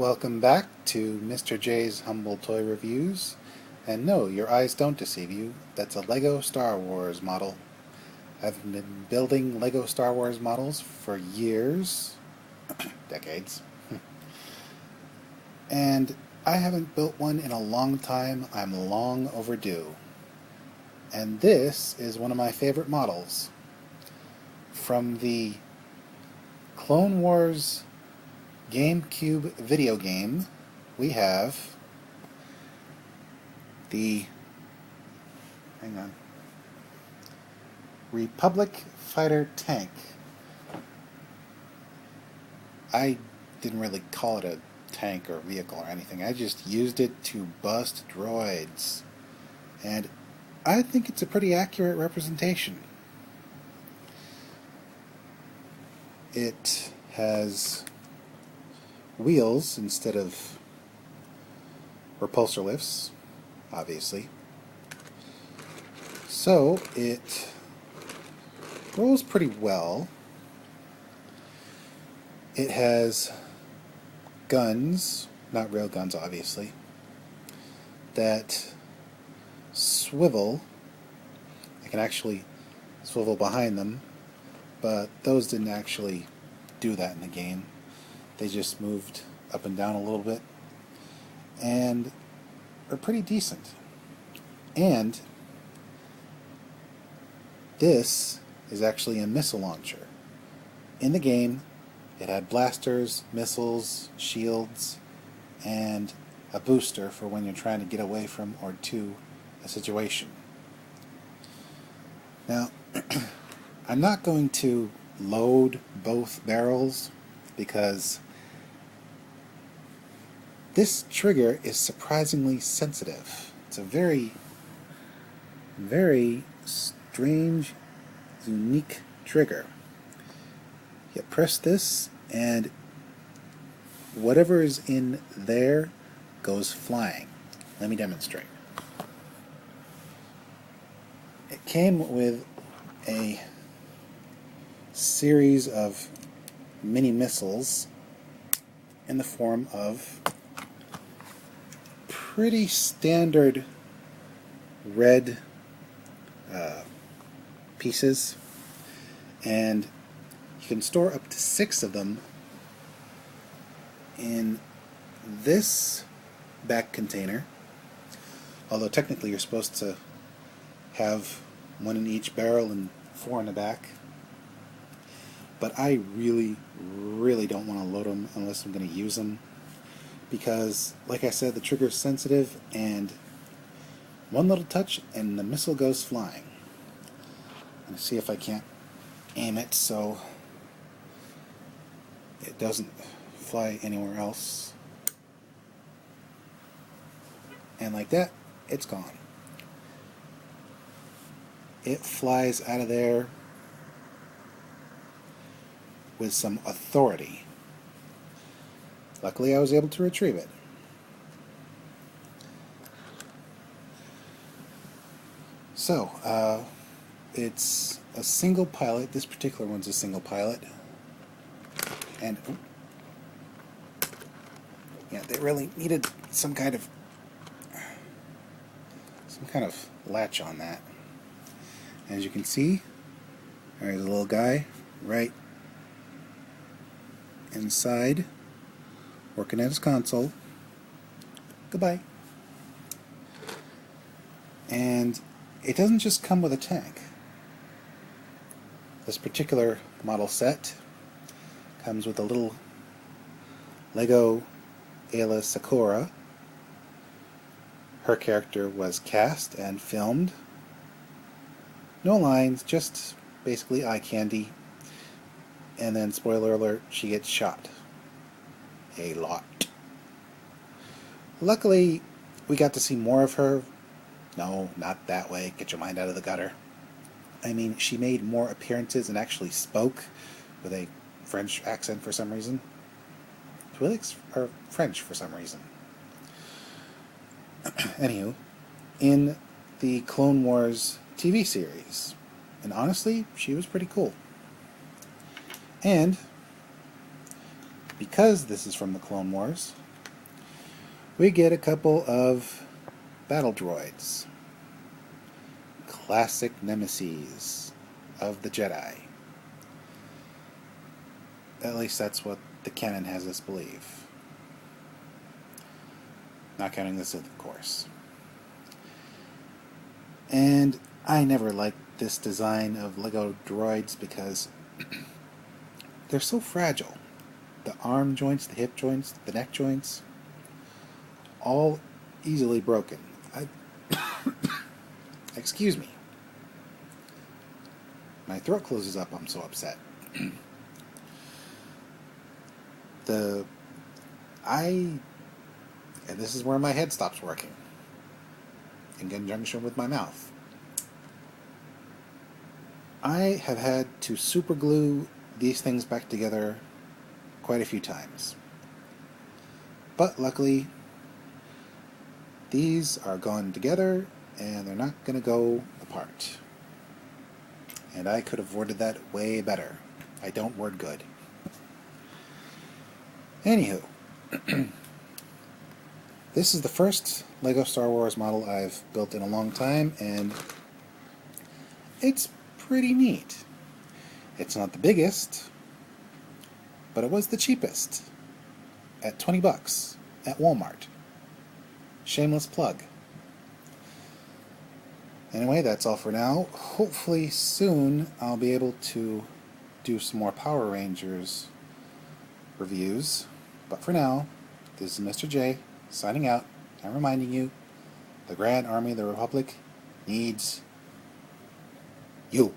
Welcome back to Mr. J's Humble Toy Reviews. And no, your eyes don't deceive you. That's a Lego Star Wars model. I've been building Lego Star Wars models for years, decades, and I haven't built one in a long time. I'm long overdue. And this is one of my favorite models. From the Clone Wars GameCube video game, we have the Republic Fighter Tank. I didn't really call it a tank or vehicle or anything. I just used it to bust droids. And I think it's a pretty accurate representation. It has wheels instead of repulsor lifts, obviously. So it rolls pretty well. It has guns, not real guns obviously, that swivel. I can actually swivel behind them, but those didn't actually do that in the game. They just moved up and down a little bit and are pretty decent. And this is actually a missile launcher. In the game, it had blasters, missiles, shields, and a booster for when you're trying to get away from or to a situation. Now, I'm not going to load both barrels because this trigger is surprisingly sensitive. It's a very, very strange, unique trigger. You press this and whatever is in there goes flying. Let me demonstrate. It came with a series of mini missiles in the form of pretty standard red pieces, and you can store up to 6 of them in this back container, although technically you're supposed to have 1 in each barrel and 4 in the back. But I really don't want to load them unless I'm going to use them, because, like I said, the trigger is sensitive, and one little touch and the missile goes flying. I'm going to see if I can't aim it so it doesn't fly anywhere else. And like that, it's gone. It flies out of there with some authority. Luckily, I was able to retrieve it. So, it's a single pilot. This particular one's a single pilot. And, yeah, they really needed some kind of latch on that. As you can see, there's a little guy right inside, working at his console. Goodbye. And it doesn't just come with a tank. This particular model set comes with a little Lego Aayla Secura. Her character was cast and filmed. No lines, just basically eye candy. And then, spoiler alert, she gets shot. A lot. Luckily, we got to see more of her. No, not that way. Get your mind out of the gutter. I mean, she made more appearances and actually spoke with a French accent for some reason. Twilix or French for some reason. Anywho, in the Clone Wars TV series. And honestly, she was pretty cool. And because this is from the Clone Wars, we get a couple of battle droids. Classic nemesis of the Jedi. At least that's what the canon has us believe. Not counting the Sith, of course. And I never liked this design of Lego droids because they're so fragile. The arm joints, the hip joints, the neck joints, all easily broken. Excuse me. My throat closes up, I'm so upset. And this is where my head stops working, in conjunction with my mouth. I have had to super glue these things back together quite a few times. But luckily, these are gone together and they're not going to go apart. And I could have worded that way better. I don't word good. Anywho, this is the first Lego Star Wars model I've built in a long time, and it's pretty neat. It's not the biggest, but it was the cheapest, at $20 at Walmart. Shameless plug. Anyway, that's all for now. Hopefully soon I'll be able to do some more Power Rangers reviews. But for now, this is Mr. J signing out and reminding you, the Grand Army of the Republic needs you.